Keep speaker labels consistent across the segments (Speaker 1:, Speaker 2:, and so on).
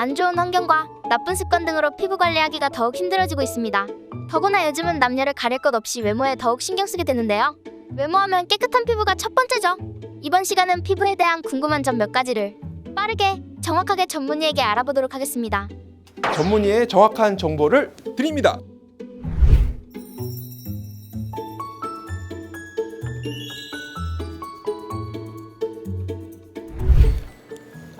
Speaker 1: 안 좋은 환경과 나쁜 습관 등으로 피부 관리하기가 더욱 힘들어지고 있습니다. 더구나 요즘은 남녀를 가릴 것 없이 외모에 더욱 신경 쓰게 되는데요. 외모하면 깨끗한 피부가 첫 번째죠. 이번 시간은 피부에 대한 궁금한 점 몇 가지를 빠르게 정확하게 전문의에게 알아보도록 하겠습니다.
Speaker 2: 전문의의 정확한 정보를 드립니다.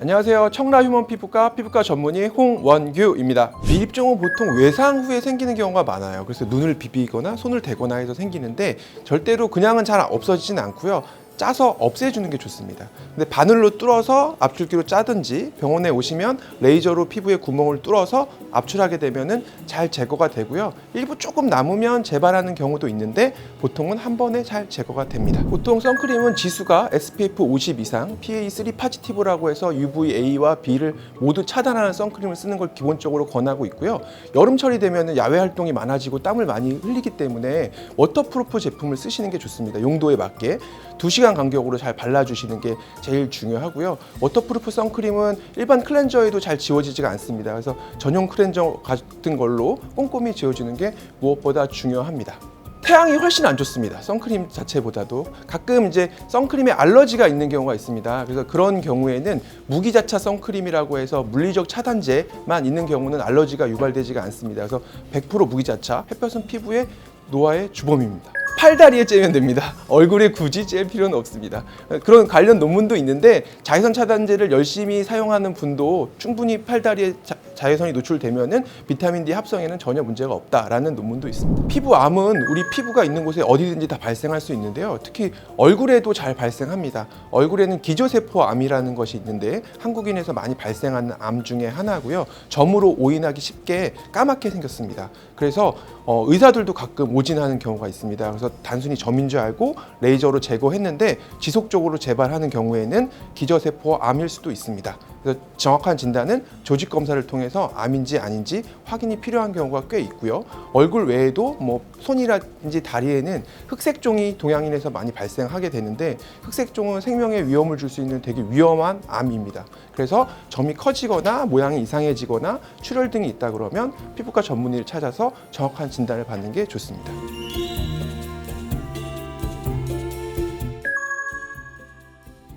Speaker 2: 안녕하세요. 청라 휴먼 피부과 전문의 홍원규입니다. 미립종은 보통 외상 후에 생기는 경우가 많아요. 그래서 눈을 비비거나 손을 대거나 해서 생기는데 절대로 그냥은 잘 없어지진 않고요. 짜서 없애주는 게 좋습니다. 근데 바늘로 뚫어서 압출기로 짜든지 병원에 오시면 레이저로 피부에 구멍을 뚫어서 압출하게 되면은 잘 제거가 되고요. 일부 조금 남으면 재발하는 경우도 있는데 보통은 한 번에 잘 제거가 됩니다. 보통 선크림은 지수가 SPF 50 이상, PA3 포지티브라고 해서 UVA와 B를 모두 차단하는 선크림을 쓰는 걸 기본적으로 권하고 있고요. 여름철이 되면 야외 활동이 많아지고 땀을 많이 흘리기 때문에 워터프루프 제품을 쓰시는 게 좋습니다. 용도에 맞게 2시간 간격으로 잘 발라주시는 게 제일 중요하고요. 워터프루프 선크림은 일반 클렌저에도 잘 지워지지가 않습니다. 그래서 전용 클렌저 같은 걸로 꼼꼼히 지워주는 게 무엇보다 중요합니다. 태양이 훨씬 안 좋습니다. 선크림 자체보다도. 가끔 이제 선크림에 알러지가 있는 경우가 있습니다. 그래서 그런 경우에는 무기자차 선크림이라고 해서 물리적 차단제만 있는 경우는 알러지가 유발되지가 않습니다. 그래서 100% 무기자차, 햇볕은 피부의 노화의 주범입니다. 팔다리에 째면 됩니다. 얼굴에 굳이 찔 필요는 없습니다. 그런 관련 논문도 있는데 자외선 차단제를 열심히 사용하는 분도 충분히 팔다리에 자외선이 노출되면은 비타민 D 합성에는 전혀 문제가 없다라는 논문도 있습니다. 피부암은 우리 피부가 있는 곳에 어디든지 다 발생할 수 있는데요. 특히 얼굴에도 잘 발생합니다. 얼굴에는 기저세포암이라는 것이 있는데 한국인에서 많이 발생하는 암 중에 하나고요. 점으로 오인하기 쉽게 까맣게 생겼습니다. 그래서 의사들도 가끔 오진하는 경우가 있습니다. 그래서 단순히 점인 줄 알고 레이저로 제거했는데 지속적으로 재발하는 경우에는 기저세포 암일 수도 있습니다. 그래서 정확한 진단은 조직 검사를 통해서 암인지 아닌지 확인이 필요한 경우가 꽤 있고요. 얼굴 외에도 뭐 손이라든지 다리에는 흑색종이 동양인에서 많이 발생하게 되는데 흑색종은 생명에 위험을 줄 수 있는 되게 위험한 암입니다. 그래서 점이 커지거나 모양이 이상해지거나 출혈 등이 있다 그러면 피부과 전문의를 찾아서 정확한 진단을 받는 게 좋습니다.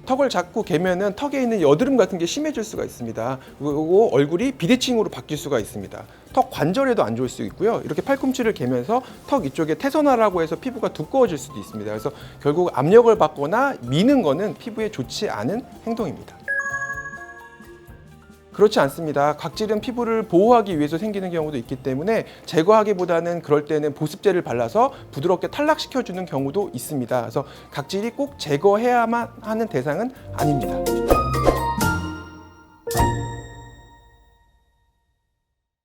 Speaker 2: 턱을 자꾸 개면은 턱에 있는 여드름 같은 게 심해질 수가 있습니다. 그리고 얼굴이 비대칭으로 바뀔 수가 있습니다. 턱 관절에도 안 좋을 수 있고요. 이렇게 팔꿈치를 개면서 턱 이쪽에 태선화라고 해서 피부가 두꺼워질 수도 있습니다. 그래서 결국 압력을 받거나 미는 거는 피부에 좋지 않은 행동입니다. 그렇지 않습니다. 각질은 피부를 보호하기 위해서 생기는 경우도 있기 때문에 제거하기보다는 그럴 때는 보습제를 발라서 부드럽게 탈락시켜주는 경우도 있습니다. 그래서 각질이 꼭 제거해야만 하는 대상은 아닙니다.